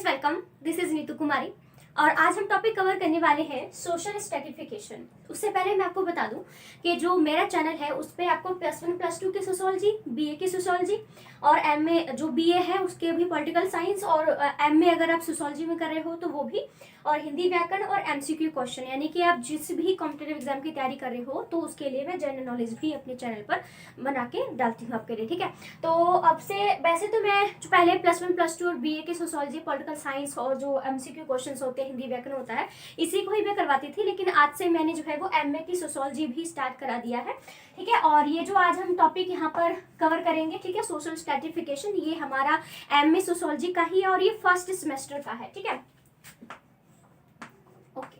Friends, welcome. This is Neetu कुमारी और आज हम टॉपिक कवर करने वाले हैं सोशल स्ट्रेटिफिकेशन। उससे पहले मैं आपको बता दूं कि जो मेरा चैनल है उस पर आपको +1 +2 की सोशोलॉजी, बीए की सोशोलॉजी और एमए जो बीए है उसके भी पॉलिटिकल साइंस और एमए अगर आप सोशोलॉजी में कर रहे हो तो वो भी, और हिंदी व्याकरण और एमसीक्यू क्वेश्चन, यानी कि आप जिस भी कॉम्पिटेटिव एग्जाम की तैयारी कर रहे हो तो उसके लिए मैं जनरल नॉलेज भी अपने चैनल पर बना के डालती हूँ आपके लिए। ठीक है, तो अब से वैसे तो मैं जो पहले +1 +2 और बीए की सोशोलॉजी, पॉलिटिकल साइंस और जो एमसीक्यू क्वेश्चंस होते हैं, हिंदी व्याकरण होता है, इसी को ही मैं करवाती थी। लेकिन आज से मैंने जो है वो एमए की सोशोलॉजी भी स्टार्ट करा दिया है। ठीक है, और ये जो आज हम टॉपिक यहाँ पर कवर करेंगे, ठीक है, सोशल स्ट्रेटिफिकेशन, ये हमारा एमए सोशोलॉजी का ही है और ये फर्स्ट सेमेस्टर का है। ठीक है, ओके,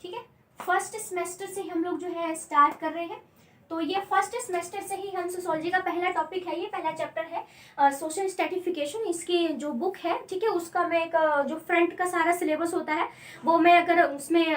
ठीक है, फर्स्ट सेमेस्टर से हम लोग जो है स्टार्ट कर रहे हैं। तो ये फर्स्ट सेमेस्टर से ही हम सोशोलॉजी का पहला टॉपिक है, ये पहला चैप्टर है सोशल स्ट्रेटिफिकेशन। इसकी जो बुक है, ठीक है, उसका मैं एक जो फ्रंट का सारा सिलेबस होता है वो मैं अगर उसमें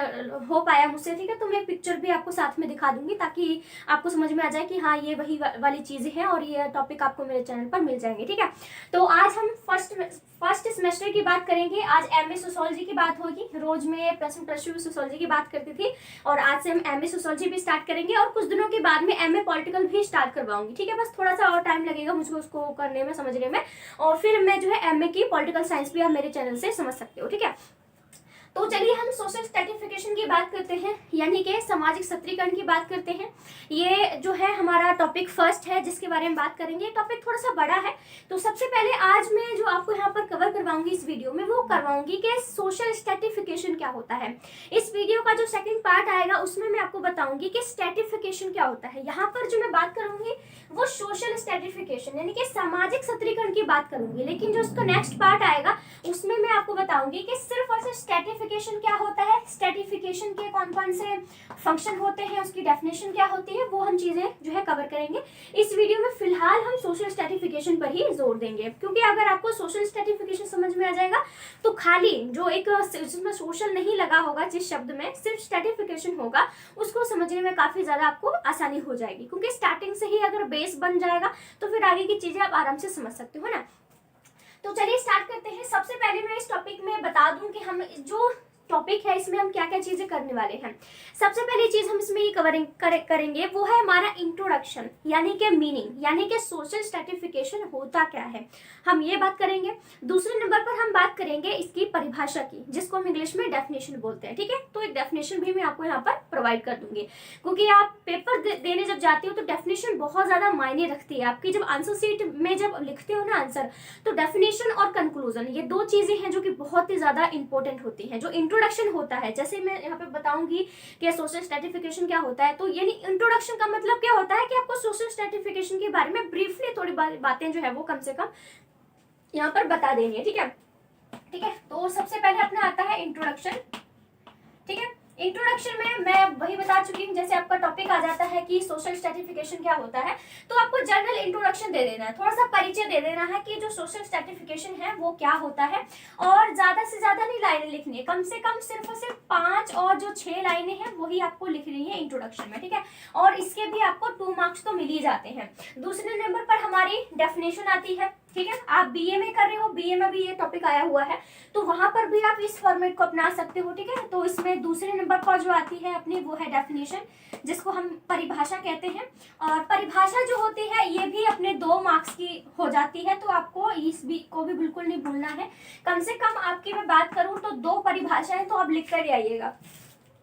हो पाया मुझसे, ठीक है, तो मैं पिक्चर भी आपको साथ में दिखा दूंगी ताकि आपको समझ में आ जाए कि हाँ ये वही वाली चीज़ें हैं और ये टॉपिक आपको मेरे चैनल पर मिल जाएंगे। ठीक है, तो आज हम फर्स्ट सेमेस्टर की बात करेंगे। आज एमए सोशोलॉजी की बात होगी। रोज में +1 +2 सोशोलॉजी की बात करती थी और आज से हम एमए सोशोलॉजी भी स्टार्ट करेंगे और कुछ दिनों के बाद में एमए पॉलिटिकल भी स्टार्ट करवाऊंगी। ठीक है, बस थोड़ा सा और टाइम लगेगा मुझको उसको करने में, समझने में, और फिर मैं जो है एमए की पॉलिटिकल साइंस भी आप मेरे चैनल से समझ सकते हो। ठीक है, तो चलिए हम सोशल स्ट्रेटिफिकेशन की बात करते हैं, यानी कि सामाजिक सत्रीकरण की बात करते हैं। ये जो है हमारा टॉपिक फर्स्ट है जिसके बारे में बात करेंगे। टॉपिक थोड़ा सा बड़ा है, तो सबसे पहले आज मैं जो आपको यहाँ पर कवर करवाऊंगी इस वीडियो में, वो करवाऊंगी कि सोशल स्ट्रेटिफिकेशन क्या होता है। इस वीडियो का जो सेकंड पार्ट आएगा उसमें मैं आपको बताऊंगी कि स्ट्रेटिफिकेशन क्या होता है। यहाँ पर जो मैं बात करूंगी वो सोशल स्ट्रेटिफिकेशन यानी कि सामाजिक सत्रीकरण की बात करूंगी। लेकिन जो उसका नेक्स्ट पार्ट आएगा उसमें मैं आपको बताऊंगी कि सिर्फ और सिर्फ स्ट्रेटिफिकेशन क्या होता है, स्ट्रेटिफिकेशन के कौन कौन से फंक्शन होते हैं, उसकी डेफिनेशन क्या होती है, वो हम चीजें जो है कवर करेंगे इस वीडियो में। फिलहाल हम सोशल स्ट्रेटिफिकेशन पर ही जोर देंगे, क्योंकि अगर आपको सोशल स्ट्रेटिफिकेशन समझ में आ जाएगा तो खाली जो एक जिसमें सोशल नहीं लगा होगा, जिस शब्द में सिर्फ स्ट्रेटिफिकेशन होगा, उसको समझने में काफी ज्यादा आपको आसानी हो जाएगी, क्योंकि स्टार्टिंग से ही अगर बेस बन जाएगा तो फिर आगे की चीजें आप आराम से समझ सकते हो ना। तो चलिए स्टार्ट करते हैं। सबसे पहले मैं इस टॉपिक में बता दूं कि हम जो टॉपिक है इसमें हम क्या क्या चीजें करने वाले हैं। सबसे पहली चीज हम इसमें ये करेंगे वो है हमारा इंट्रोडक्शन, यानी कि मीनिंग, यानी कि सोशल स्ट्रेटिफिकेशन होता क्या है, हम ये बात करेंगे। दूसरे नंबर पर हम बात करेंगे इसकी परिभाषा की, जिसको हम इंग्लिश में डेफिनेशन बोलते हैं। ठीक है, तो एक डेफिनेशन भी मैं आपको यहाँ पर प्रोवाइड कर दूंगी, क्योंकि आप पेपर देने जब जाते हो तो डेफिनेशन बहुत ज्यादा मायने रखती है आपकी। जब आंसर शीट में जब लिखते हो ना आंसर, तो डेफिनेशन और कंक्लूजन, ये दो चीजें हैं जो कि बहुत ही ज्यादा इंपॉर्टेंट होती हैं। जो इंट्रोडक्शन होता है, जैसे मैं यहाँ पे बताऊंगी कि सोशल स्ट्रेटिफिकेशन क्या होता है, तो यानी इंट्रोडक्शन का मतलब क्या होता है कि आपको सोशल स्ट्रेटिफिकेशन के बारे में ब्रीफली थोड़ी बातें जो है वो कम से कम यहाँ पर बता देनी है। ठीक है, ठीक है, तो सबसे पहले अपना आता है इंट्रोडक्शन। ठीक है, इंट्रोडक्शन में मैं वही बता चुकी हूँ, जैसे आपका टॉपिक आ जाता है कि सोशल स्ट्रेटिफिकेशन क्या होता है, तो आपको जनरल इंट्रोडक्शन दे देना है, थोड़ा सा परिचय दे देना है कि जो सोशल स्ट्रेटिफिकेशन है वो क्या होता है। और ज्यादा से ज्यादा नहीं लाइनें लिखनी है, कम से कम सिर्फ और सिर्फ 5 और जो 6 लाइनें हैं वही आपको लिखनी है इंट्रोडक्शन में। ठीक है, और इसके भी आपको 2 मार्क्स तो मिल ही जाते हैं। दूसरे नंबर पर हमारी डेफिनेशन आती है। ठीक है, आप बीए में कर रहे हो, बीए में भी ये टॉपिक आया हुआ है, तो वहां पर भी आप इस फॉर्मेट को अपना सकते हो। ठीक है, तो इसमें दूसरे नंबर पर जो आती है अपनी वो है डेफिनेशन, जिसको हम परिभाषा कहते हैं। और परिभाषा जो होती है ये भी अपने 2 मार्क्स की हो जाती है, तो आपको इस को भी बिल्कुल नहीं भूलना है। कम से कम आपकी मैं बात करूं तो 2 परिभाषाएं तो आप लिख कर ही आइएगा।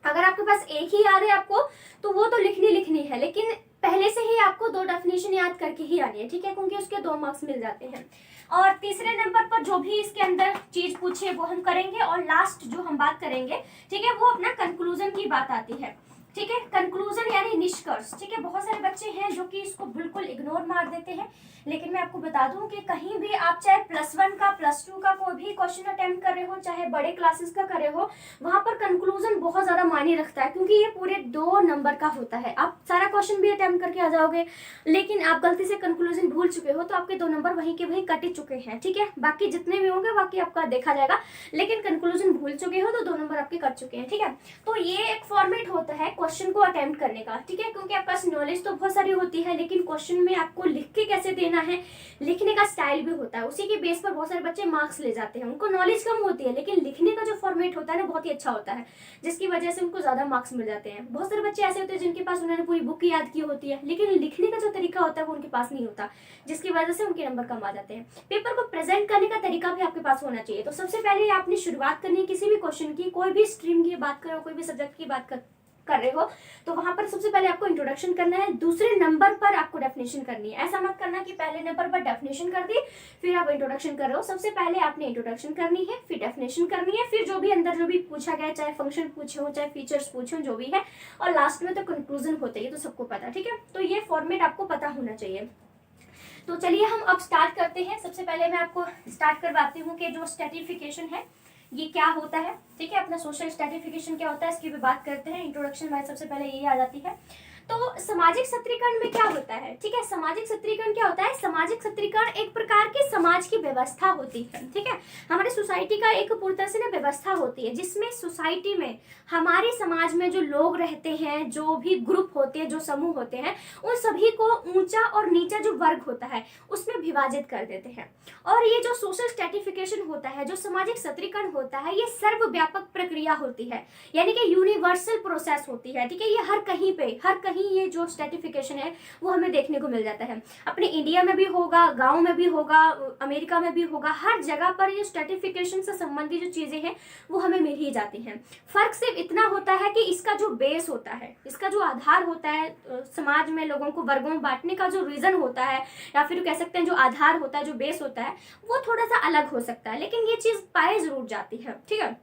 अगर आपके पास एक ही याद है आपको तो वो तो लिखनी है, लेकिन पहले से ही आपको 2 डेफिनेशन याद करके ही आनी है। ठीक है, क्योंकि उसके 2 मार्क्स मिल जाते हैं। और तीसरे नंबर पर जो भी इसके अंदर चीज पूछे वो हम करेंगे, और लास्ट जो हम बात करेंगे, ठीक है, वो अपना कंक्लूजन की बात आती है। ठीक है, कंक्लूजन यानी निष्कर्ष। ठीक है, बहुत सारे बच्चे हैं जो कि इसको बिल्कुल इग्नोर मार देते हैं, लेकिन मैं आपको बता दूं कि कहीं भी आप चाहे +1 का +2 का कोई भी क्वेश्चन अटेम्प्ट कर रहे हो, चाहे बड़े क्लासेस का कर रहे हो, वहां पर कंक्लूजन बहुत ज्यादा मायने रखता है, क्योंकि ये पूरे 2 नंबर का होता है। आप सारा क्वेश्चन भी अटेम्प्ट करके आ जाओगे, लेकिन आप गलती से कंक्लूजन भूल चुके हो तो आपके 2 नंबर वहीं के वहीं कट ही चुके हैं। ठीक है, बाकी जितने भी होंगे बाकी आपका देखा जाएगा, लेकिन कंक्लूजन भूल चुके हो तो 2 नंबर आपके कट चुके हैं। ठीक है, तो ये एक फॉर्मेट होता है क्वेश्चन को अटेम्प्ट करने का। ठीक है, क्योंकि आपके पास नॉलेज तो बहुत सारी होती है, लेकिन क्वेश्चन में आपको लिख के कैसे देना है, लिखने का स्टाइल भी होता है, उसी के बेस पर बहुत सारे बच्चे मार्क्स ले जाते हैं। उनको नॉलेज कम होती है लेकिन लिखने का जो फॉर्मेट होता है ना बहुत ही अच्छा होता है, जिसकी वजह से उनको ज्यादा मार्क्स मिल जाते हैं। बहुत सारे बच्चे ऐसे होते हैं जिनके पास उन्होंने पूरी बुक याद की होती है लेकिन लिखने का जो तरीका होता है वो उनके पास नहीं होता, जिसकी वजह से उनके नंबर कम आ जाते हैं। पेपर को प्रेजेंट करने का तरीका भी आपके पास होना चाहिए। तो सबसे पहले आपने शुरुआत करनी है किसी भी क्वेश्चन की, कोई भी स्ट्रीम की बात करो, कोई भी सब्जेक्ट की बात कर रहे हो तो वहां पर सबसे पहले आपको इंट्रोडक्शन करना है, दूसरे नंबर पर आपको डेफिनेशन करनी है। ऐसा मत करना कि पहले नंबर पर डेफिनेशन कर दी फिर आप इंट्रोडक्शन कर रहे हो। सबसे पहले आपने इंट्रोडक्शन करनी है, फिर डेफिनेशन करनी है, फिर जो भी अंदर जो भी पूछा गया, चाहे फंक्शन पूछे हो चाहे फीचर्स पूछे हो, जो भी है, और लास्ट में तो कंक्लूजन होता है, तो सबको पता, ठीक है। तो ये फॉर्मेट आपको पता होना चाहिए। तो चलिए हम अब स्टार्ट करते हैं। सबसे पहले मैं आपको स्टार्ट करवाती हूँ कि जो स्ट्रैटिफिकेशन है ये क्या होता है, ठीक है। अपना सोशल स्ट्रैटिफिकेशन क्या होता है इसकी भी बात करते हैं। इंट्रोडक्शन में सबसे पहले यही आ जाती है। तो सामाजिक सत्रीकरण में क्या होता है, ठीक है। सामाजिक सत्रीकरण क्या होता है? सामाजिक सत्रीकरण एक प्रकार की समाज की व्यवस्था होती है, ठीक है। हमारे सोसाइटी का एक पूरी तरह से ना व्यवस्था होती है जिसमें सोसाइटी में हमारे समाज में जो लोग रहते हैं, जो भी ग्रुप होते हैं, जो समूह होते हैं, उन सभी को ऊंचा और नीचा जो वर्ग होता है उसमें विभाजित कर देते हैं। और ये जो सोशल स्ट्रैटिफिकेशन होता है, जो सामाजिक सत्रीकरण होता है, ये सर्वव्यापक प्रक्रिया होती है, यानी कि यूनिवर्सल प्रोसेस होती है, ठीक है। ये हर कहीं ये जो स्ट्रैटिफिकेशन है वो हमें देखने को मिल जाता है। अपने इंडिया में भी होगा, गांव में भी होगा, अमेरिका में भी होगा, हर जगह पर ये स्ट्रैटिफिकेशन से संबंधित जो चीजें हैं वो हमें मिल ही जाती हैं। फर्क सिर्फ इतना होता है कि इसका जो बेस होता है, इसका जो आधार होता है, समाज में लोगों को वर्गों में बांटने का जो रीजन होता है या फिर कह सकते हैं जो आधार होता है, जो बेस होता है, वो थोड़ा सा अलग हो सकता है, लेकिन ये चीज पाई जरूर जाती है, ठीक है।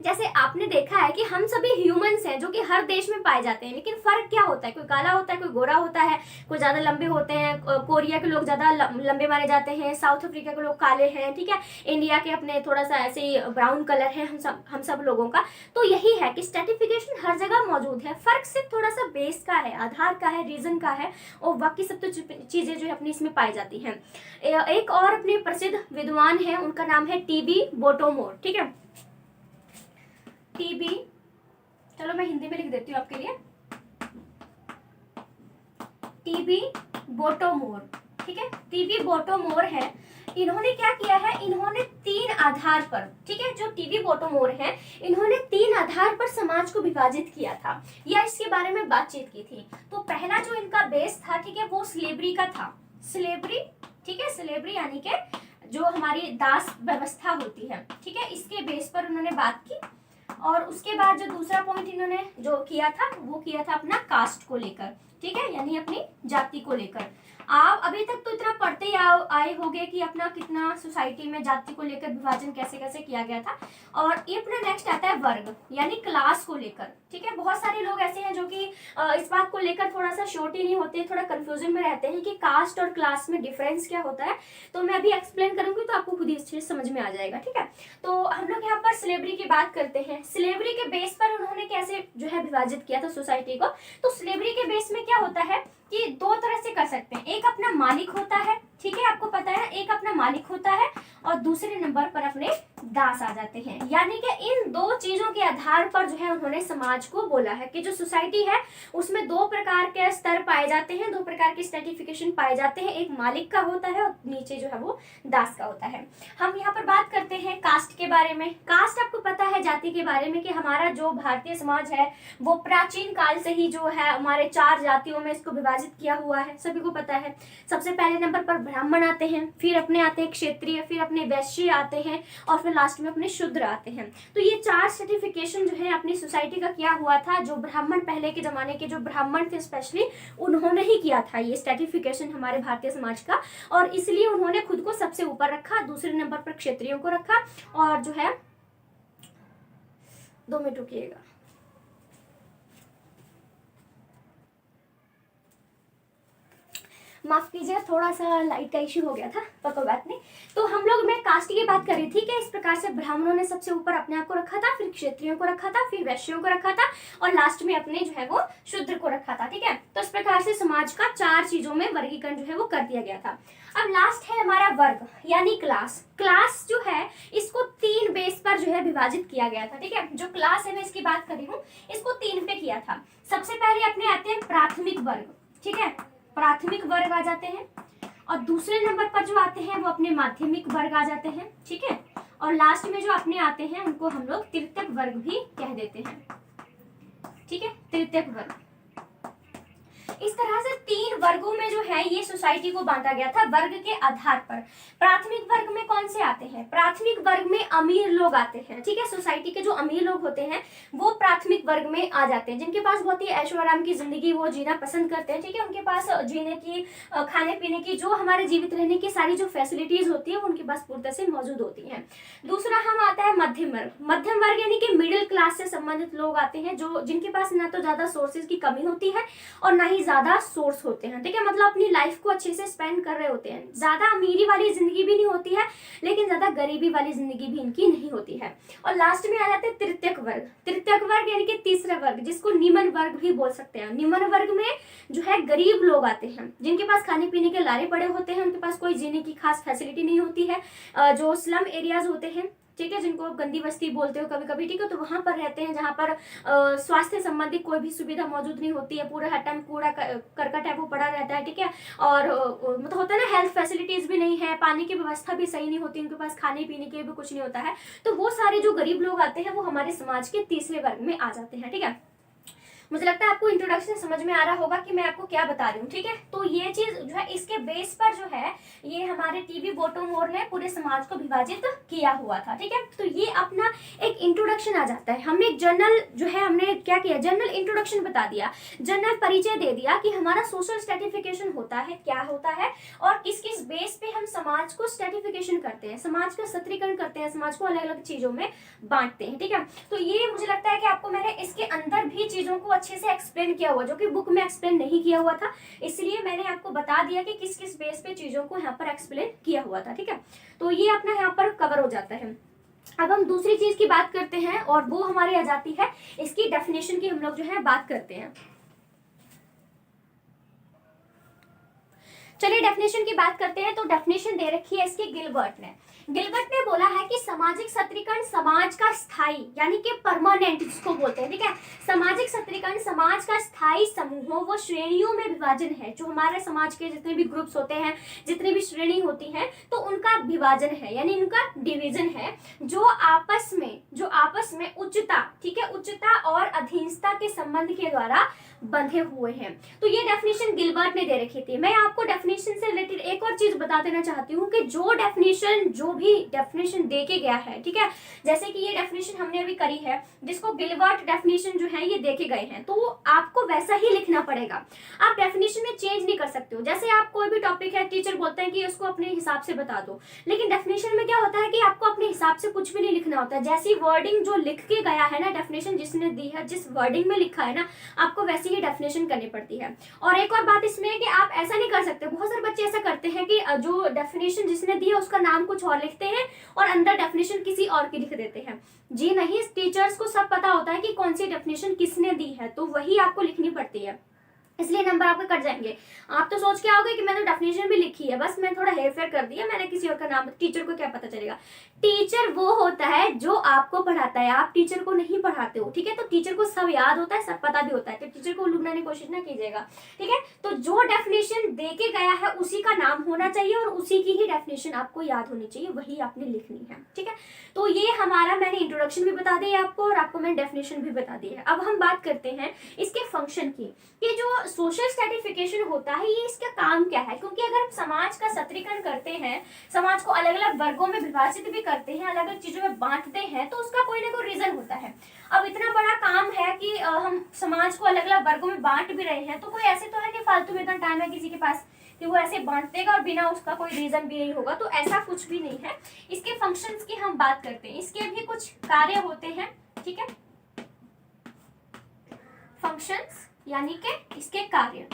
जैसे आपने देखा है कि हम सभी ह्यूमंस हैं जो कि हर देश में पाए जाते हैं, लेकिन फर्क क्या होता है? कोई काला होता है, कोई गोरा होता है, कोई ज्यादा लंबे होते हैं, कोरिया के लोग ज्यादा लंबे माने जाते हैं, साउथ अफ्रीका के लोग काले हैं, ठीक है, इंडिया के अपने थोड़ा सा ऐसे ब्राउन कलर है हम सब लोगों का। तो यही है कि स्ट्रैटिफिकेशन हर जगह मौजूद है, फर्क सिर्फ थोड़ा सा बेस का है, आधार का है, रीजन का है, और बाकी सब तो चीजें जो है अपनी इसमें पाई जाती हैं। एक और अपने प्रसिद्ध विद्वान है, उनका नाम है टीबी बोटोमोर, ठीक है। टीबी, चलो मैं हिंदी में लिख देती हूँ आपके लिए, टीबी बोटोमोर, ठीक है। टीबी बोटोमोर है, इन्होंने क्या किया है, इन्होंने 3 आधार पर, ठीक है, जो टीबी बोटोमोर है, इन्होंने 3 आधार पर समाज को विभाजित किया था या इसके बारे में बातचीत की थी। तो पहला जो इनका बेस था, ठीक है, वो स्लेवरी का था, स्लेवरी, ठीक है, स्लेवरी यानी कि जो हमारी दास व्यवस्था होती है, ठीक है, इसके बेस पर उन्होंने बात की। और उसके बाद जो दूसरा पॉइंट इन्होंने जो किया था वो किया था अपना कास्ट को लेकर, ठीक है, यानी अपनी जाति को लेकर। आप अभी तक तो इतना पढ़ते ही आए होंगे कि अपना कितना सोसाइटी में जाति को लेकर विभाजन कैसे कैसे किया गया था। और ये अपना नेक्स्ट आता है वर्ग यानी क्लास को लेकर, ठीक है। बहुत सारे लोग ऐसे हैं जो कि इस बात को लेकर थोड़ा सा श्योर ही नहीं होते, थोड़ा कंफ्यूजन में रहते हैं कि कास्ट और क्लास में डिफरेंस क्या होता है। तो मैं अभी एक्सप्लेन करूंगी तो आपको खुद ही चीज समझ में आ जाएगा, ठीक है। तो हम लोग यहाँ पर स्लेवरी की बात करते हैं। स्लेवरी के बेस पर उन्होंने कैसे जो है विभाजित किया था सोसाइटी को। तो स्लेवरी के बेस में क्या होता है कि 2 तरह से कर सकते हैं, एक अपना मालिक होता है, ठीक है, आपको पता है, एक अपना मालिक होता है और दूसरे नंबर पर अपने दास आ जाते हैं। यानी कि इन 2 चीजों के आधार पर जो है उन्होंने समाज को बोला है कि जो सोसाइटी है उसमें 2 प्रकार के स्तर पाए जाते हैं, 2 प्रकार के स्ट्रैटिफिकेशन पाए जाते हैं, एक मालिक का होता है और नीचे जो है वो दास का होता है। हम यहाँ पर बात करते हैं कास्ट के बारे में। कास्ट आपको पता है जाति के बारे में कि हमारा जो भारतीय समाज है वो प्राचीन काल से ही जो है हमारे 4 जातियों में इसको विभाजित किया हुआ है, सभी को पता है। सबसे पहले नंबर पर ब्राह्मण आते हैं, फिर अपने आते हैं क्षत्रिय, फिर अपने वैश्य आते हैं और फिर लास्ट में अपने शूद्र आते हैं। तो ये 4 सर्टिफिकेशन जो है अपनी सोसाइटी का किया हुआ था। जो ब्राह्मण पहले के जमाने के जो ब्राह्मण थे स्पेशली उन्होंने ही किया था ये स्ट्रैटिफिकेशन हमारे भारतीय समाज का, और इसलिए उन्होंने खुद को सबसे ऊपर रखा, दूसरे नंबर पर क्षत्रियों को रखा, और जो है 2 मिनट रुकिएगा। माफ कीजिए, थोड़ा सा लाइट का इश्यू हो गया था, पर कोई बात नहीं। तो हम लोग मैं कास्ट की बात कर रही थी कि इस प्रकार से ब्राह्मणों ने सबसे ऊपर अपने आप को रखा था, फिर क्षत्रियों को रखा था, फिर वैश्यों को रखा था और लास्ट में अपने जो है वो शूद्र को रखा था, ठीक है। तो इस प्रकार से समाज का 4 चीजों में वर्गीकरण जो है वो कर दिया गया था। अब लास्ट है हमारा वर्ग यानी क्लास। क्लास जो है इसको 3 बेस पर जो है विभाजित किया गया था, ठीक है। जो क्लास है मैं इसकी बात कर रही हूँ, इसको 3 पे किया था। सबसे पहले अपने आते हैं प्राथमिक वर्ग, ठीक है, प्राथमिक वर्ग आ जाते हैं। और दूसरे नंबर पर जो आते हैं वो अपने माध्यमिक वर्ग आ जाते हैं, ठीक है। और लास्ट में जो अपने आते हैं उनको हम लोग तृतीयक वर्ग भी कह देते हैं, ठीक है, तृतीयक वर्ग। इस तरह से 3 वर्गों में जो है ये सोसाइटी को बांटा गया था वर्ग के आधार पर। प्राथमिक वर्ग में कौन से आते हैं? प्राथमिक वर्ग में अमीर लोग आते हैं, ठीक है। सोसाइटी के जो अमीर लोग होते हैं वो प्राथमिक वर्ग में आ जाते हैं, जिनके पास बहुत ही ऐशो आराम की जिंदगी वो जीना पसंद करते हैं, ठीक है। उनके पास जीने की, खाने पीने की, जो हमारे जीवित रहने की सारी जो फैसिलिटीज होती है वो उनके पास पूरी तरह से मौजूद होती है। दूसरा हम आता है मध्यम वर्ग। मध्यम वर्ग यानी कि मिडिल क्लास से संबंधित लोग आते हैं, जो जिनके पास ना तो ज्यादा सोर्सेज की कमी होती है और ना ही ज्यादा सोर्स होते हैं, ठीक है। मतलब अपनी लाइफ को अच्छे से स्पेंड कर रहे होते हैं। ज्यादा अमीरी वाली जिंदगी भी नहीं होती है, लेकिन ज्यादा गरीबी वाली जिंदगी भी इनकी नहीं होती है। और लास्ट में आ जाते हैं तृतीयक वर्ग। तृतीयक वर्ग यानी कि तीसरा वर्ग, जिसको निम्न वर्ग भी बोल सकते हैं। निम्न वर्ग में जो है गरीब लोग आते हैं, जिनके पास खाने पीने के लारे पड़े होते हैं, उनके पास कोई जीने की खास फैसिलिटी नहीं होती है। जो स्लम एरियाज होते हैं, ठीक है, जिनको आप गंदी बस्ती बोलते हो कभी कभी, ठीक है, तो वहां पर रहते हैं जहां पर स्वास्थ्य संबंधी कोई भी सुविधा मौजूद नहीं होती है। पूरा हर टाइम कूड़ा करकट है वो पड़ा रहता है, ठीक है। और मतलब होता है ना, हेल्थ फैसिलिटीज भी नहीं है, पानी की व्यवस्था भी सही नहीं होती, उनके पास खाने पीने के भी कुछ नहीं होता है। तो वो सारे जो गरीब लोग आते हैं वो हमारे समाज के तीसरे वर्ग में आ जाते हैं, ठीक है। मुझे लगता है आपको इंट्रोडक्शन समझ में आ रहा होगा कि मैं आपको क्या बता रही हूँ, ठीक है। तो ये चीज जो है, इसके बेस पर जो है ये हमारे टीवी बोटोमोर ने पूरे समाज को विभाजित किया हुआ था, ठीक है। तो ये अपना एक इंट्रोडक्शन आ जाता है। हमने एक जनरल जो है, हमने क्या किया, जनरल इंट्रोडक्शन बता दिया, जनरल परिचय दे दिया कि हमारा सोशल स्ट्रेटिफिकेशन होता है, क्या होता है, और किस किस बेस पे हम समाज को स्ट्रेटिफिकेशन करते हैं, समाज का सत्रीकरण करते हैं, समाज को अलग अलग चीजों में बांटते हैं, ठीक है। तो ये मुझे लगता है कि आपको मैंने इसके अंदर भी चीजों को अच्छे से एक्सप्लेन किया हुआ, जो कि बुक में एक्सप्लेन नहीं किया हुआ था, इसलिए मैंने आपको बता दिया कि किस किस बेस पे चीजों को यहाँ पर एक्सप्लेन किया हुआ था, ठीक है। तो ये अपना यहाँ पर कवर हो जाता है। अब हम दूसरी चीज की बात करते हैं और वो हमारी आ जाती है इसकी डेफिनेशन की, हम लोग जो है बात करते हैं। चलिए डेफिनेशन की बात करते हैं। तो डेफिनेशन दे रखी है इसकी गिलबर्ट ने। गिलबर्ट ने बोला है कि सामाजिक सत्रीकरण समाज का स्थायी यानी कि परमानेंट जिसको बोलते हैं, ठीक है। सामाजिक सत्रीकरण समाज का स्थायी समूहों व श्रेणियों में विभाजन है। जो हमारे समाज के जितने भी ग्रुप्स होते हैं, जितनी भी श्रेणी होती हैं, तो उनका विभाजन है, यानी उनका डिवीजन है, जो आपस में उच्चता, ठीक है, उच्चता और अधीनता के संबंध के द्वारा बंधे हुए हैं। तो ये डेफिनेशन गिलबर्ट ने दे रखी थी। मैं आपको डेफिनेशन से रिलेटेड एक और चीज बता देना चाहती हूँ कि जो भी डेफिनेशन दे के गया है, ठीक है, जैसे कि ये डेफिनेशन हमने अभी करी है, जिसको गिलबर्ट डेफिनेशन जो है ये देके गए हैं, तो आपको वैसा ही लिखना पड़ेगा। आप डेफिनेशन में चेंज नहीं कर सकते हो। जैसे आप कोई भी टॉपिक है, टीचर बोलते हैं कि उसको अपने हिसाब से बता दो, लेकिन डेफिनेशन में क्या होता है कि आपको अपने हिसाब से कुछ भी नहीं लिखना होता है। जैसी वर्डिंग जो लिख के गया है ना, डेफिनेशन जिसने दी है, जिस वर्डिंग में लिखा है ना, आपको वैसी ही डेफिनेशन करनी पड़ती है। और एक और बात इसमें है कि आप ऐसा नहीं कर सकते, बहुत सारे बच्चे ऐसा करते हैं कि जो डेफिनेशन जिसने दी है उसका नाम कुछ और लिखते हैं और अंदर डेफिनेशन किसी और की लिख देते हैं। जी नहीं, टीचर्स को सब पता होता है कि कौन सी डेफिनेशन किसने दी है, तो वही आपको लिखनी पड़ती है, इसलिए नंबर आपके कट जाएंगे। आप तो सोच के आओगे कि मैंने डेफिनेशन भी लिखी है, बस मैं थोड़ा हेरफेर कर दिया, मैंने किसी और का नाम, टीचर को क्या पता चलेगा। टीचर वो होता है जो आपको पढ़ाता है, आप टीचर को नहीं पढ़ाते हो, ठीक है। तो टीचर को सब याद होता है, सब पता भी होता है, तो टीचर को उल्लू बनाने की कोशिश ना कीजिएगा, ठीक है। तो जो डेफिनेशन दे के गया है उसी का नाम होना चाहिए और उसी की ही डेफिनेशन आपको याद होनी चाहिए, वही आपने लिखनी है, ठीक है। तो ये हमारा, मैंने इंट्रोडक्शन भी बता दी आपको और आपको मैंने डेफिनेशन भी बता दी है। अब हम बात करते हैं इसके फंक्शन की, कि जो सोशल स्ट्रेटिफिकेशन होता है ये इसका काम क्या है। क्योंकि अगर हम समाज का सत्रीकरण करते हैं, समाज को अलग अलग वर्गों में विभाजित भी करते हैं, अलग अलग चीजों में बांटते हैं, तो उसका कोई ना कोई रीजन होता है। अब इतना बड़ा काम है कि हम समाज को अलग अलग वर्गों में बांट भी रहे हैं, तो कोई ऐसे तो है कि फालतू में इतना टाइम है किसी के पास कि वो ऐसे बांट देगा और बिना उसका कोई रीजन भी नहीं होगा, तो ऐसा कुछ भी नहीं है। इसके फंक्शंस की हम बात करते हैं, इसके भी कुछ कार्य होते हैं, ठीक है। फंक्शंस यानी कि इसके कार्य,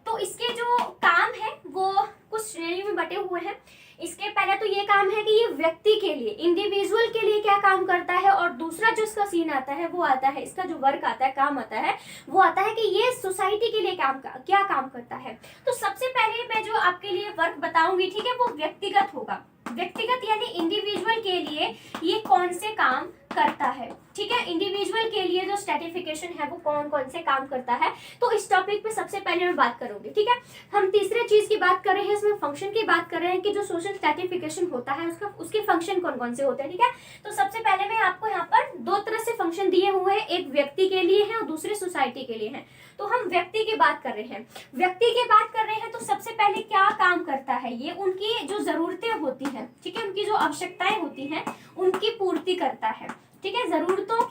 तो इसके जो काम है वो कुछ श्रेणी में बटे हुए हैं। इसके पहले तो ये काम है कि ये व्यक्ति के लिए, इंडिविजुअल के लिए क्या काम करता है, और दूसरा जो इसका सीन आता है वो आता है, इसका जो वर्क आता है, काम आता है, वो आता है कि ये सोसाइटी के लिए क्या काम करता है। तो सबसे पहले मैं जो आपके लिए वर्क बताऊंगी, ठीक है, वो व्यक्तिगत होगा। व्यक्तिगत यानी इंडिविजुअल के लिए ये कौन से काम करता है, ठीक है। इंडिविजुअल के लिए जो स्ट्रेटिफिकेशन है वो कौन कौन से काम करता है, तो इस टॉपिक पे सबसे पहले मैं बात करूंगी, ठीक है। हम तीसरे चीज की बात कर रहे हैं, इसमें फंक्शन की बात कर रहे हैं कि जो सोशल स्ट्रेटिफिकेशन होता है उसके फंक्शन कौन कौन से होते हैं, ठीक है। तो सबसे पहले मैं आपको यहाँ पर दो तरह से फंक्शन दिए हुए हैं, एक व्यक्ति के लिए है और दूसरे सोसाइटी के लिए है। तो हम व्यक्ति की बात कर रहे हैं, व्यक्ति की बात कर रहे हैं तो सबसे पहले क्या काम करता है, ये उनकी जो जरूरतें होती हैं, ठीक है, उनकी जो आवश्यकताएं होती हैं उनकी पूर्ति करता है, ठीक है। जरूरतों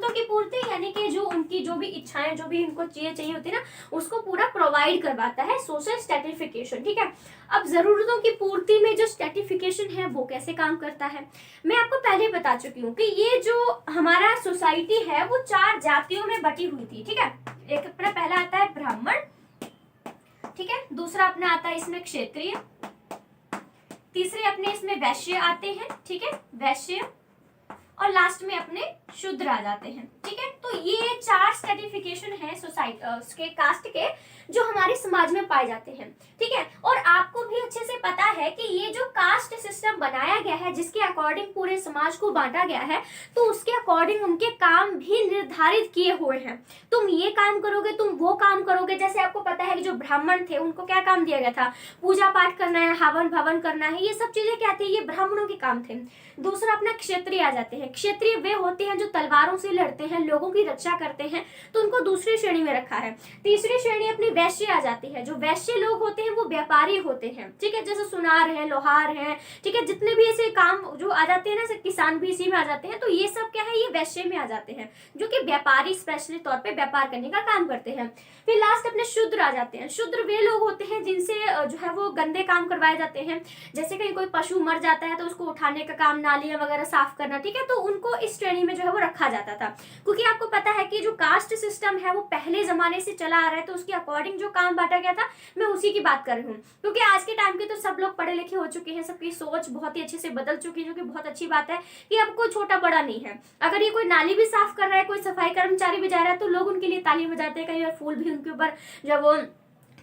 की पूर्ति यानी कि जो उनकी जो भी इच्छाएं, जो भी उनको चाहिए होती है ना, उसको पूरा प्रोवाइड करवाता है सोशल स्ट्रेटिफिकेशन, ठीक है। अब जरूरतों की पूर्ति में जो स्ट्रेटिफिकेशन है वो कैसे काम करता है, मैं आपको पहले बता चुकी हूँ कि ये जो हमारा सोसाइटी है वो 4 जातियों में बटी हुई थी, ठीक है। एक अपना पहला आता है ब्राह्मण, ठीक है, दूसरा अपना आता है इसमें क्षत्रिय, तीसरे अपने इसमें वैश्य आते हैं, ठीक है, वैश्य, और लास्ट में अपने शूद्र आ जाते हैं, ठीक है। तो ये 4 स्ट्रेटिफिकेशन है सोसाइटी के कास्ट के जो हमारे समाज में पाए जाते हैं, ठीक है। और आपको भी अच्छे से पता है कि ये जो कास्ट सिस्टम बनाया गया है जिसके अकॉर्डिंग पूरे समाज को बांटा गया है, तो उसके अकॉर्डिंग उनके काम भी निर्धारित किए हुए हैं। तुम ये काम करोगे, तुम वो काम करोगे। जैसे आपको पता है कि जो ब्राह्मण थे उनको क्या काम दिया गया था, पूजा पाठ करना है, हवन भवन करना है, ये सब चीजें क्या थी, ये ब्राह्मणों के काम थे। दूसरा अपना क्षत्रिय आ जाते हैं, क्षत्रिय वे होते हैं जो तलवारों से लड़ते हैं, लोगों की रक्षा करते हैं, तो उनको दूसरी श्रेणी में रखा है। तीसरी श्रेणी अपनी वैश्य आ जाती है, जो वैश्य लोग होते हैं वो व्यापारी होते हैं, ठीक है, जैसे सुनार है, लोहार है, ठीक है, जितने भी ऐसे काम जो आ जाते हैं ना, किसान भी इसी में आ जाते हैं, तो ये सब क्या है, ये वैश्य में आ जाते हैं, जो कि व्यापारी स्पेशली तौर पे व्यापार करने का काम करते हैं। फिर लास्ट अपने शूद्र आ जाते हैं, शूद्र वे लोग होते हैं जिनसे जो है वो गंदे काम करवाए जाते हैं, जैसे कहीं कोई पशु मर जाता है तो उसको उठाने का काम, नालियां वगैरह साफ करना, ठीक है, तो उनको इस श्रेणी में जो है वो रखा जाता था। क्योंकि आपको पता है कि जो कास्ट सिस्टम है वो पहले जमाने से चला आ रहा है, तो उसके अकॉर्डिंग जो काम बांटा गया था मैं उसी की बात कर रही हूँ। क्योंकि आज के टाइम के तो सब लोग पढ़े लिखे हो चुके हैं, सबकी सोच बहुत ही अच्छे से बदल चुकी है, जो कि बहुत अच्छी बात है कि अब कोई छोटा बड़ा नहीं है। अगर ये कोई नाली भी साफ कर रहा है, कोई सफाई कर्मचारी भी जा रहा है, तो लोग उनके लिए ताली बजाते हैं, कई बार फूल भी उनके ऊपर जब वो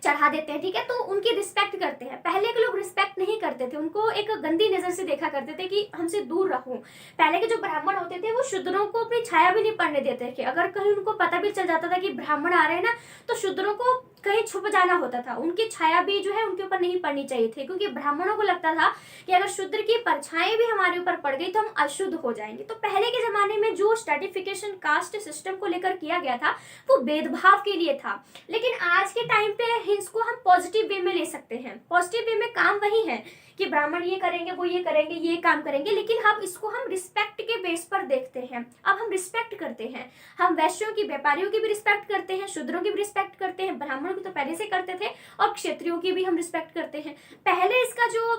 चढ़ा देते हैं, ठीक है, तो उनकी रिस्पेक्ट करते हैं। पहले के लोग रिस्पेक्ट नहीं करते थे, उनको एक गंदी नजर से देखा करते थे कि हमसे दूर रहो। पहले के जो ब्राह्मण होते थे वो शूद्रों को अपनी छाया भी नहीं पड़ने देते थे। अगर कहीं उनको पता भी चल जाता था कि ब्राह्मण आ रहे हैं ना, तो शूद्रों को कहीं छुप जाना होता था, उनकी छाया भी जो है उनके ऊपर नहीं पड़नी चाहिए थी, क्योंकि ब्राह्मणों को लगता था कि अगर शूद्र की परछाई भी हमारे ऊपर पड़ गई तो हम अशुद्ध हो जाएंगे। तो पहले के जमाने में जो स्ट्रेटिफिकेशन कास्ट सिस्टम को लेकर किया गया था वो भेदभाव के लिए था। लेकिन आज के टाइम पे इसको हम पॉजिटिव वे में ले सकते हैं। पॉजिटिव वे में काम वही है कि ब्राह्मण ये करेंगे, वो ये करेंगे, ये काम करेंगे, लेकिन अब इसको हम रिस्पेक्ट के बेस पर देखते हैं। अब हम रिस्पेक्ट करते हैं, हम वैश्यों की, व्यापारियों की भी रिस्पेक्ट करते हैं, शूद्रों की भी रिस्पेक्ट करते हैं, ब्राह्मणों की तो पहले से करते थे, और क्षत्रियों की भी हम रिस्पेक्ट करते हैं। पहले इसका जो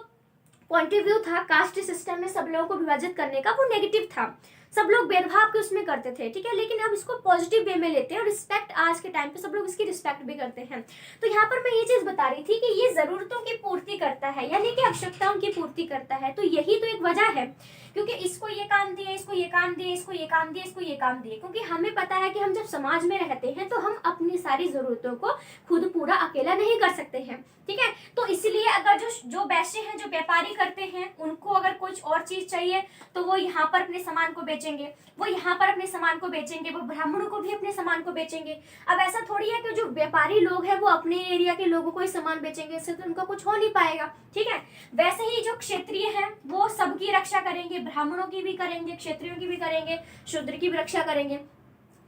पॉइंट ऑफ व्यू था कास्ट सिस्टम में सब लोगों को विभाजित करने का, वो नेगेटिव था, सब लोग भेदभाव के उसमें करते थे, ठीक है। लेकिन अब इसको पॉजिटिव वे में लेते हैं और रिस्पेक्ट, आज के टाइम पे सब लोग इसकी रिस्पेक्ट भी करते हैं। तो यहाँ पर मैं ये चीज बता रही थी कि ये जरूरतों की पूर्ति करता है, यानी कि आवश्यकताओं की पूर्ति करता है। तो यही तो एक वजह है, क्योंकि इसको ये काम दिए, इसको ये काम दिए, इसको ये काम दिए, इसको ये काम दिए, क्योंकि हमें पता है कि हम जब समाज में रहते हैं तो हम अपनी सारी जरूरतों को खुद पूरा अकेला नहीं कर सकते हैं, ठीक है। तो इसलिए अगर जो वैश्य हैं, जो व्यापारी करते हैं, उनको अगर कुछ और चीज चाहिए तो वो यहाँ पर अपने सामान को बेचेंगे, वो यहाँ पर अपने सामान को बेचेंगे, वो ब्राह्मणों को भी अपने सामान को बेचेंगे। अब ऐसा थोड़ी है कि जो व्यापारी लोग हैं वो अपने एरिया के लोगों को ही सामान बेचेंगे, इससे तो उनका कुछ हो नहीं पाएगा, ठीक है। वैसे ही जो क्षत्रिय हैं वो सबकी रक्षा करेंगे, ब्राह्मणों की भी करेंगे, क्षत्रियों की भी करेंगे, शूद्र की भी रक्षा करेंगे,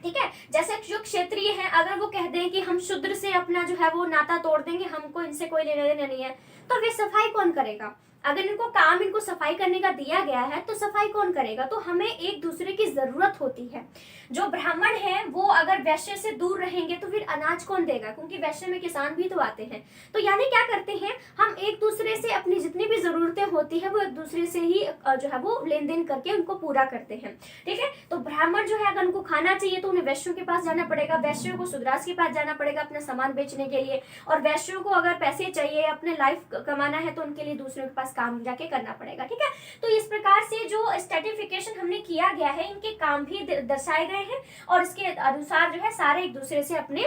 ठीक है। जैसे जो क्षत्रिय हैं, अगर वो कह दें कि हम शूद्र से अपना जो है वो नाता तोड़ देंगे, हमको इनसे कोई लेना देना नहीं है, तो वे सफाई कौन करेगा? अगर इनको काम, इनको सफाई करने का दिया गया है तो सफाई कौन करेगा? तो हमें एक दूसरे की जरूरत होती है। जो ब्राह्मण हैं वो अगर वैश्य से दूर रहेंगे तो फिर अनाज कौन देगा? क्योंकि वैश्य में किसान भी तो आते हैं। तो यानी क्या करते हैं, हम एक दूसरे से अपनी जितनी भी जरूरतें होती है वो एक दूसरे से ही जो है वो लेन देन करके उनको पूरा करते हैं, ठीक है। तो ब्राह्मण जो है अगर उनको खाना चाहिए तो उन्हें वैश्यों के पास जाना पड़ेगा, वैश्यों को शूद्रास के पास जाना पड़ेगा अपना सामान बेचने के लिए, और वैश्यों को अगर पैसे चाहिए, अपने लाइफ कमाना है, तो उनके लिए दूसरों के पास काम जाके करना पड़ेगा, ठीक है। तो इस प्रकार से जो स्ट्रेटिफिकेशन हमने किया गया है, इनके काम भी दर्शाए गए हैं, और इसके अनुसार जो है सारे एक दूसरे से अपने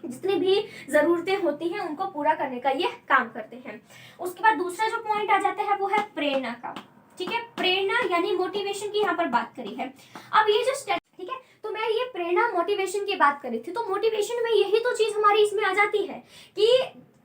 जितनी भी जरूरतें होती हैं उनको पूरा करने का ये काम करते हैं। उसके बाद दूसरा जो पॉइंट आ जाता है वो है प्रेरणा का। ठीक है, प्रेरणा यानी मोटिवेशन की यहाँ पर बात करी है। अब ये जो ठीक है, तो मैं ये प्रेरणा मोटिवेशन की बात करी थी, तो मोटिवेशन में यही तो चीज हमारी इसमें आ जाती है कि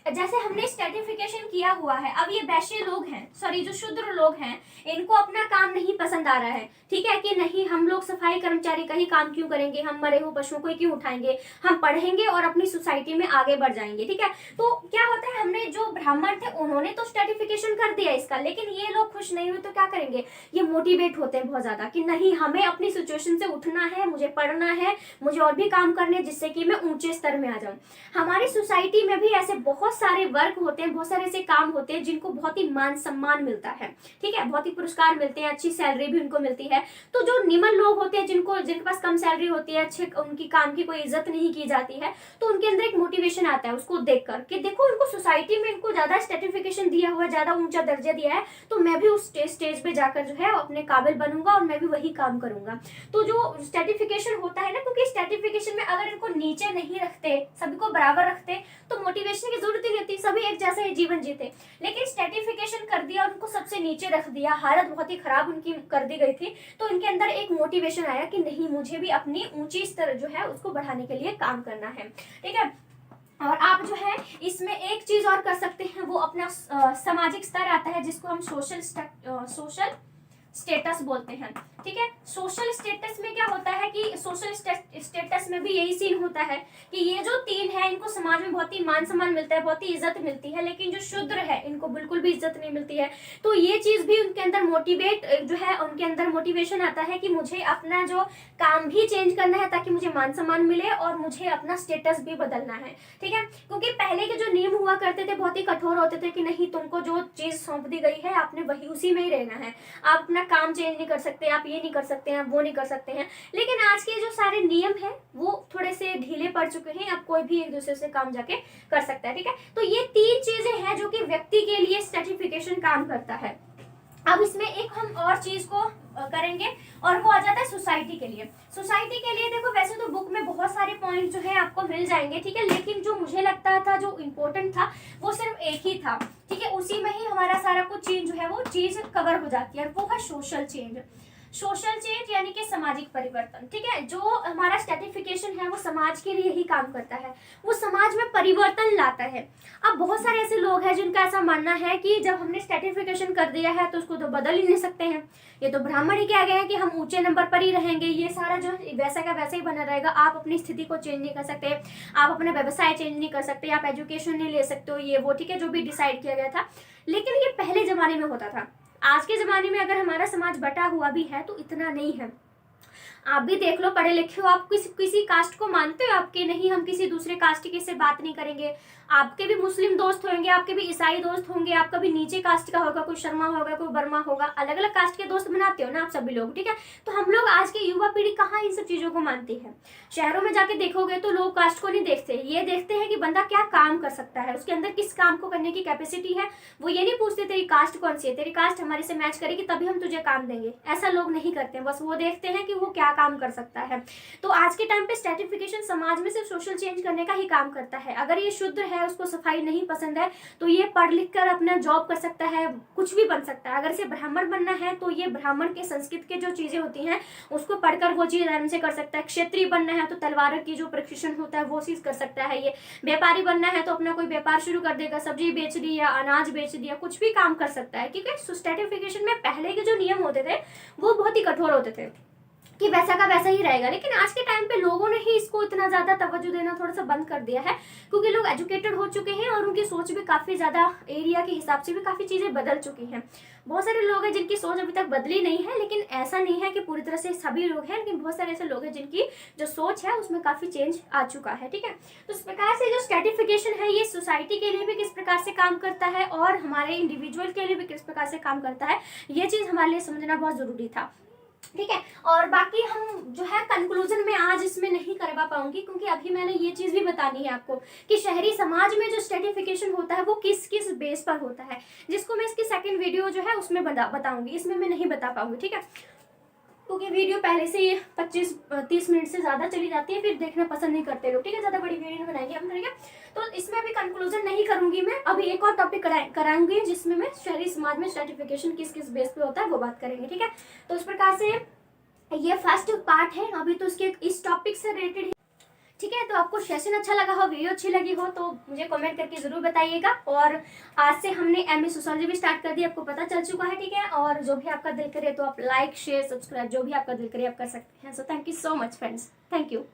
जैसे हमने स्ट्रेटिफिकेशन किया हुआ है, अब ये वैश्य लोग हैं, सॉरी जो शूद्र लोग हैं, इनको अपना काम नहीं पसंद आ रहा है, ठीक है, कि नहीं हम लोग सफाई कर्मचारी का ही काम क्यों करेंगे, हम मरे हुए पशुओं को ही क्यों उठाएंगे, हम पढ़ेंगे और अपनी सोसाइटी में आगे बढ़ जाएंगे, ठीक है। तो क्या होता है, हमने जो ब्राह्मण थे उन्होंने तो स्ट्रेटिफिकेशन कर दिया इसका, लेकिन ये लोग खुश नहीं हुए तो क्या करेंगे, ये मोटिवेट होते हैं बहुत ज्यादा कि नहीं हमें अपनी सिचुएशन से उठना है, मुझे पढ़ना है, मुझे और भी काम करने जिससे कि मैं ऊंचे स्तर में आ जाऊं। हमारी सोसाइटी में भी ऐसे बहुत सारे वर्क होते हैं, बहुत सारे ऐसे काम होते हैं जिनको बहुत ही मान सम्मान मिलता है, ठीक है, बहुत ही पुरस्कार मिलते हैं, अच्छी सैलरी भी उनको मिलती है। तो जो निम्न लोग होते हैं जिनके पास कम सैलरी होती है, अच्छे उनकी काम की कोई इज्जत नहीं की जाती है, तो उनके अंदर एक मोटिवेशन आता है उसको देखकर कि देखो उनको सोसाइटी में इनको ज्यादा सर्टिफिकेशन दिया हुआ है, ज्यादा ऊंचा दर्जा दिया है, तो मैं भी उस स्टेज पे जाकर जो है अपने काबिल बनूंगा और मैं भी वही काम करूंगा। तो जो सर्टिफिकेशन होता है ना, क्योंकि सर्टिफिकेशन में अगर इनको नीचे नहीं रखते, सभी को बराबर रखते, तो मोटिवेशन की जरूरत ही नहीं होती, सभी एक जैसा ही जीवन जीते। लेकिन स्ट्रेटिफिकेशन कर दिया और उनको सबसे नीचे रख दिया, हालत बहुत ही खराब उनकी कर दी गई थी, तो इनके अंदर एक मोटिवेशन आया कि नहीं मुझे भी अपनी ऊंची स्तर जो है उसको बढ़ाने के लिए काम करना है, ठीक है। और आप जो है इसमें एक चीज और कर सकते हैं, वो अपना सामाजिक स्तर आता है जिसको हम सोशल स्टेटस बोलते हैं, ठीक है। सोशल स्टेटस में क्या होता है कि सोशल स्टेटस में भी यही सीन होता है कि ये जो तीन है इनको समाज में बहुत ही मान सम्मान मिलता है, बहुत ही इज्जत मिलती है, लेकिन जो शूद्र है इनको बिल्कुल भी इज्जत नहीं मिलती है। तो ये चीज भी उनके अंदर मोटिवेट जो है, उनके अंदर मोटिवेशन आता है कि मुझे अपना जो काम भी चेंज करना है ताकि मुझे मान सम्मान मिले और मुझे अपना स्टेटस भी बदलना है, ठीक है। क्योंकि पहले के जो नियम हुआ करते थे बहुत ही कठोर होते थे कि नहीं तुमको जो चीज सौंप दी गई है आपने वही उसी में ही रहना है, आप अपना काम चेंज नहीं कर सकते, आप ये नहीं कर सकते हैं, वो नहीं कर सकते हैं। लेकिन आज के जो सारे नियम हैं वो थोड़े से ढीले पड़ चुके हैं, अब कोई भी एक दूसरे से काम जाके कर सकता है, ठीक है। तो ये तीन चीजें हैं जो कि व्यक्ति के लिए सर्टिफिकेशन काम करता है। अब इसमें एक हम और चीज को करेंगे और वो आ जाता है सोसाइटी के लिए। सोसाइटी के लिए देखो वैसे तो बुक में बहुत सारे पॉइंट जो है आपको मिल जाएंगे, ठीक है, लेकिन जो मुझे लगता था जो इम्पोर्टेंट था वो सिर्फ एक ही था, ठीक है, उसी में ही हमारा सारा कुछ चेंज जो है वो चीज कवर हो जाती है, वो है सोशल चेंज। सोशल चेंज यानी कि सामाजिक परिवर्तन, ठीक है। जो हमारा स्ट्रेटिफिकेशन है वो समाज के लिए ही काम करता है, वो समाज में परिवर्तन लाता है। अब बहुत सारे ऐसे लोग हैं जिनका ऐसा मानना है कि जब हमने स्ट्रेटिफिकेशन कर दिया है तो उसको तो बदल ही नहीं सकते हैं, ये तो ब्राह्मण ही कह गए हैं कि हम ऊंचे नंबर पर ही रहेंगे, ये सारा जो वैसा का वैसा ही बना रहेगा, आप अपनी स्थिति को चेंज नहीं कर सकते, आप अपना व्यवसाय चेंज नहीं कर सकते, आप एजुकेशन नहीं ले सकते हो, ये वो, ठीक है, जो भी डिसाइड किया गया था। लेकिन ये पहले जमाने में होता था, आज के जमाने में अगर हमारा समाज बटा हुआ भी है तो इतना नहीं है। आप भी देख लो, पढ़े लिखे हो, आप किसी कास्ट को मानते हो आपके, नहीं हम किसी दूसरे कास्ट के से बात नहीं करेंगे, आपके भी मुस्लिम दोस्त होंगे, आपके भी ईसाई दोस्त होंगे, आपका भी नीचे कास्ट का होगा, कोई शर्मा होगा, कोई वर्मा होगा, अलग अलग कास्ट के दोस्त बनाते हो ना आप सभी लोग, ठीक है। तो हम लोग आज की युवा पीढ़ी कहाँ इन सब चीजों को मानती है। शहरों में जाके देखोगे तो लोग कास्ट को नहीं देखते, ये देखते हैं कि बंदा क्या काम कर सकता है, उसके अंदर किस काम को करने की कैपेसिटी है, वो ये नहीं पूछते तेरी कास्ट कौन सी है, तेरी कास्ट हमारे से मैच करेगी तभी हम तुझे काम देंगे, ऐसा लोग नहीं करते, बस वो देखते हैं कि वो क्या काम कर सकता है। तो आज के टाइम पे स्ट्रेटिफिकेशन समाज में सिर्फ सोशल चेंज करने का ही काम करता है। अगर ये शूद्र है, उसको सफाई नहीं पसंद है, तो ये पढ़ लिख कर अपना जॉब कर सकता है, कुछ भी बन सकता है। अगर इसे ब्राह्मण बनना है तो ये ब्राह्मण के संस्कृत के जो चीजें होती हैं उसको पढ़कर वो चीज आराम से कर सकता है। क्षत्रिय बनना है तो तलवार की जो प्रशिक्षण होता है वो चीज कर सकता है। ये व्यापारी बनना है तो अपना कोई व्यापार शुरू कर देगा, सब्जी बेच दिया, अनाज बेच दिया, कुछ भी काम कर सकता है, क्योंकि स्ट्रेटिफिकेशन में पहले के जो नियम होते थे वो बहुत ही कठोर होते थे कि वैसा का वैसा ही रहेगा। लेकिन आज के टाइम पे लोगों ने ही इसको इतना ज्यादा तवज्जो देना थोड़ा सा बंद कर दिया है, क्योंकि लोग एजुकेटेड हो चुके हैं और उनकी सोच भी काफी ज्यादा एरिया के हिसाब से भी काफी चीजें बदल चुकी हैं। बहुत सारे लोग हैं जिनकी सोच अभी तक बदली नहीं है, लेकिन ऐसा नहीं है कि पूरी तरह से सभी लोग हैं, लेकिन बहुत सारे ऐसे लोग हैं जिनकी जो सोच है उसमें काफी चेंज आ चुका है, ठीक है। तो इस प्रकार से जो स्ट्रेटिफिकेशन है ये सोसाइटी के लिए भी किस प्रकार से काम करता है और हमारे इंडिविजुअल के लिए भी किस प्रकार से काम करता है, ये चीज हमारे लिए समझना बहुत जरूरी था, ठीक है। और बाकी हम जो है कंक्लूजन में आज इसमें नहीं करवा पाऊंगी, क्योंकि अभी मैंने ये चीज भी बतानी है आपको कि शहरी समाज में जो स्ट्रेटिफिकेशन होता है वो किस किस बेस पर होता है, जिसको मैं इसकी सेकंड वीडियो जो है उसमें बताऊंगी, इसमें मैं नहीं बता पाऊंगी, ठीक है। क्योंकि वीडियो पहले से ही 25-30 मिनट से ज़्यादा चली जाती है, फिर देखना पसंद नहीं करते लोग, ठीक है। ज़्यादा बड़ी वीडियो बनाएंगे हम, ठीक है। तो इसमें अभी कंक्लूजन नहीं करूंगी मैं, अभी एक और टॉपिक कराऊंगी जिसमें मैं शहरी समाज में स्ट्रेटिफिकेशन किस किस बेस पे होता है वो बात करेंगे, ठीक है। तो इस प्रकार से ये फर्स्ट पार्ट है अभी, तो इसके इस टॉपिक से रिलेटेड है, ठीक है। तो आपको सेशन अच्छा लगा हो, वीडियो अच्छी लगी हो तो मुझे कमेंट करके जरूर बताइएगा। और आज से हमने एमए सोशियोलॉजी भी स्टार्ट कर दी, आपको पता चल चुका है, ठीक है। और जो भी आपका दिल करे तो आप लाइक शेयर सब्सक्राइब जो भी आपका दिल करे आप कर सकते हैं। So thank you so much friends, thank you.